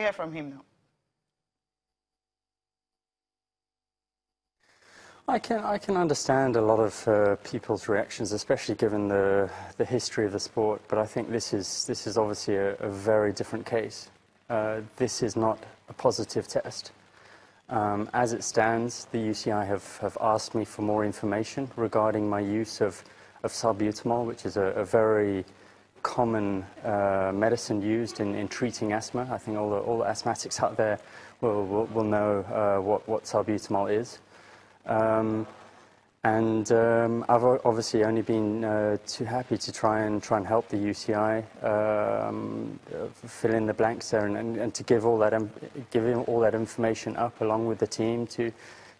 hear from him now. I can understand a lot of people's reactions, especially given the history of the sport. But I think this is obviously a very different case. This is not a positive test. As it stands, the UCI have asked me for more information regarding my use of salbutamol, which is a very common medicine used in treating asthma. I think all the asthmatics out there will know what salbutamol is. I've obviously only been too happy to try and help the UCI fill in the blanks there and to give him all that information up along with the team to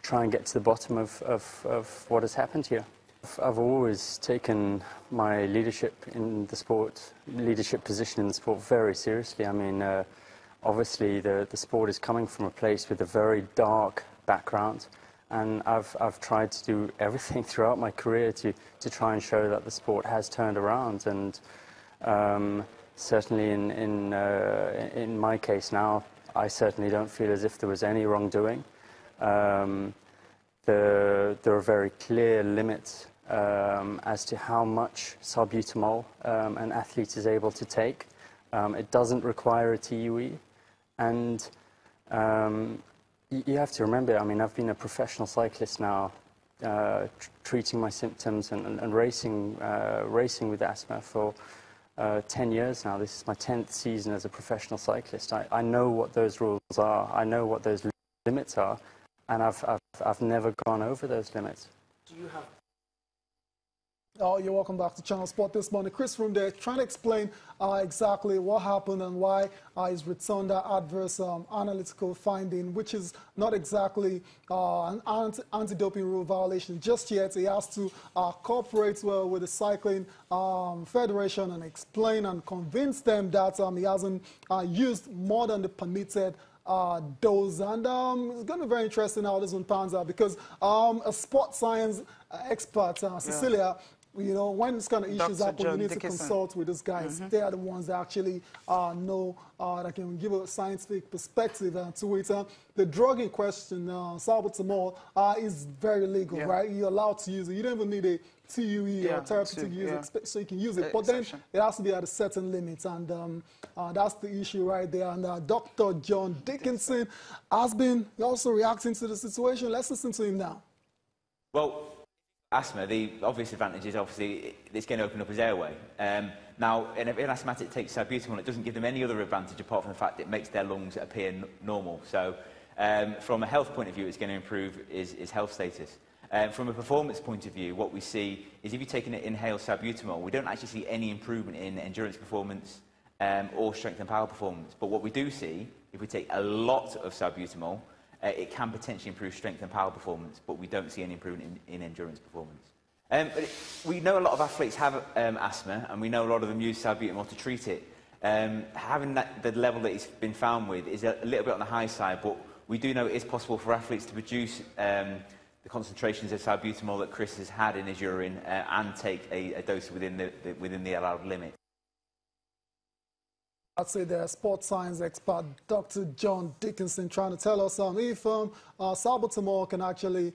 try and get to the bottom of what has happened here. I've always taken my leadership in the sport, leadership position in the sport very seriously. I mean, obviously the sport is coming from a place with a very dark background. And I've tried to do everything throughout my career to try and show that the sport has turned around. And certainly in my case now, I certainly don't feel as if there was any wrongdoing. There are very clear limits as to how much salbutamol an athlete is able to take. It doesn't require a TUE. And you have to remember, I mean, I've been a professional cyclist now, treating my symptoms and racing with asthma for 10 years now. This is my 10th season as a professional cyclist. I know what those rules are. I know what those limits are, and I've never gone over those limits. Do you have? Oh, you're welcome back to Channel Sport this morning. Chris Froome there trying to explain exactly what happened and why he's returned that adverse analytical finding, which is not exactly an anti-doping rule violation just yet. He has to cooperate well with the cycling federation and explain and convince them that he hasn't used more than the permitted dose. And it's going to be very interesting how this one pans out, because a sports science expert, Cecilia, you know, when this kind of issues happen, you need to consult with these guys. They are the ones that actually know, that can give a scientific perspective to it. The drug in question, salbutamol, is very legal, right? You're allowed to use it. You don't even need a TUE or therapy to use it, so you can use it. But then it has to be at a certain limit, and that's the issue right there. And Dr. John Dickinson has been also reacting to the situation. Let's listen to him now. Well, asthma, the obvious advantage is obviously it's going to open up his airway. Now, if an asthmatic takes salbutamol, it doesn't give them any other advantage apart from the fact it makes their lungs appear normal. So from a health point of view, it's going to improve his health status. From a performance point of view, what we see is if you take an inhaled salbutamol, we don't actually see any improvement in endurance performance or strength and power performance. But what we do see, if we take a lot of salbutamol, it can potentially improve strength and power performance, but we don't see any improvement in endurance performance. We know a lot of athletes have asthma, and we know a lot of them use salbutamol to treat it. Having the level that it's been found with is a little bit on the high side, but we do know it is possible for athletes to produce the concentrations of salbutamol that Chris has had in his urine and take a dose within the allowed limit. I'd say the sports science expert, Dr. John Dickinson, trying to tell us if salbutamol can actually,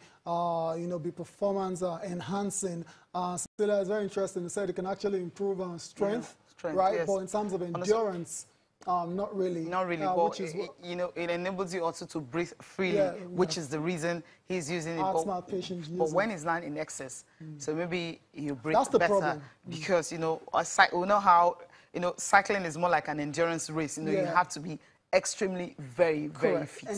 be performance enhancing. Cecilia is very interesting. He said it can actually improve strength, right? Yes. But in terms of endurance, not really. Not really, but it enables you also to breathe freely, which is the reason he's using it. Asthma patients use but when it's not in excess, so maybe you breathe That's the better. problem. Because, we know how, cycling is more like an endurance race. You have to be extremely, very fit.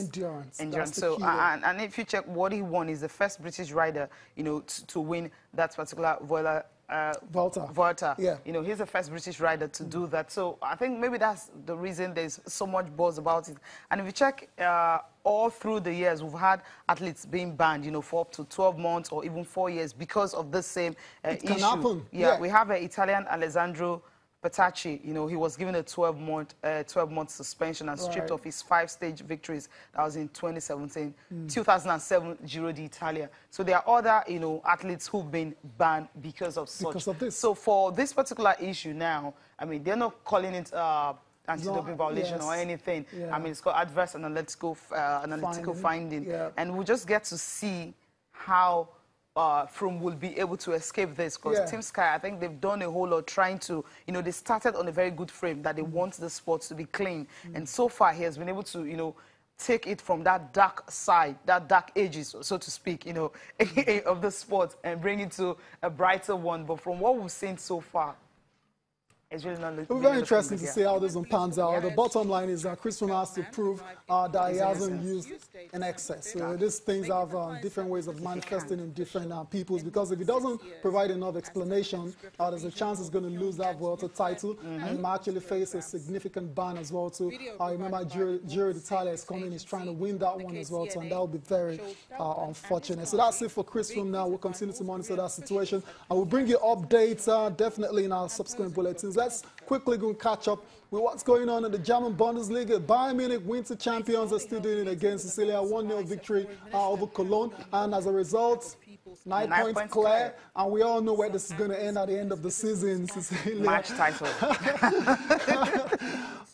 Endurance. So, and if you check, what he won is the first British rider, to win that particular Vuelta. Yeah. He's the first British rider to do that. So I think maybe that's the reason there's so much buzz about it. And if you check all through the years, we've had athletes being banned, for up to 12 months or even 4 years because of the same issue. It can happen. Yeah, we have an Italian Alessandro Petacci, he was given a 12-month suspension and stripped of his 5-stage victories. That was in 2017, 2007 Giro d'Italia. So there are other, athletes who've been banned because of such. Because of this. So for this particular issue now, I mean, they're not calling it anti-doping violation or anything. I mean, it's called adverse analytical finding. And we'll just get to see how Froome will be able to escape this, because Team Sky, I think they've done a whole lot trying to, they started on a very good frame that they want the sport to be clean. And so far, he has been able to, take it from that dark side, that dark ages, so to speak, of the sport, and bring it to a brighter one. But from what we've seen so far, it's really not looking very interesting to see how this one pans out. The bottom line is that Chris Froome has to prove that he hasn't used in excess. So these things have different ways of manifesting in different peoples, because if he doesn't provide enough explanation, there's a chance he's going to lose that Vuelta title, and he might actually face a significant ban as well too. I remember Giro d'Italia is coming, he's trying to win that one as well too, and that will be very unfortunate. So that's it for Chris Froome now. We'll continue to monitor that situation. I will bring you updates definitely in our subsequent bulletins. Let's quickly go and catch up with what's going on in the German Bundesliga. Bayern Munich, winter champions, are still doing it against Cecilia. 1-0 victory over Cologne. And as a result, 9 points clear. And we all know where this is going to end at the end of the season, Cecilia. Match title.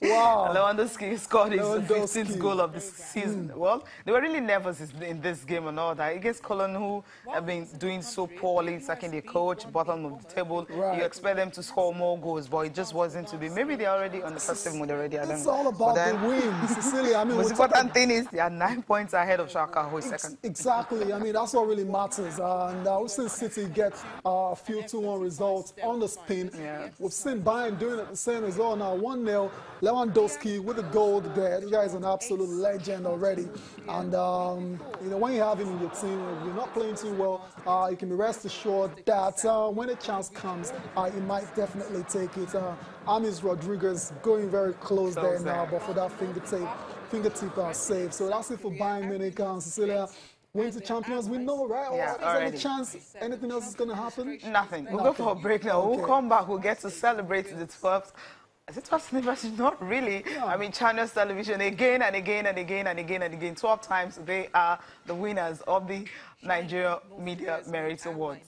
Wow. Lewandowski scored his 15th goal of the season. Well, they were really nervous in this game and all that. Against Cologne, who have been doing so poorly, sacking their coach, bottom of the table. You expect them to score more goals, but it just wasn't to be. Maybe they're already on the festive mood already. I don't know. It's all about the win, Cecilia. I mean, the most important thing is they are 9 points ahead of Schalke, who is second. Exactly. I mean, that's what really matters. And we've seen City get a few 2-1 results on the spin. We've seen Bayern doing it the same as well now. 1-0. Lewandowski with the goal there. The guy is an absolute legend already. And, when you have him in your team, if you're not playing too well, you can be rest assured that when a chance comes, he might definitely take it. James Rodriguez going very close there now, but for that fingertip save. So that's it for Bayern Munich and Cecilia. Winter champions, we know, right? Is there any chance anything else is going to happen? Nothing. We'll go for a break now. Okay. We'll come back. We'll get to celebrate the 12th. Is it 12th anniversary? Not really. I mean, China's television again and again and again and again and again. 12 times they are the winners of the Nigeria Media Merit Awards.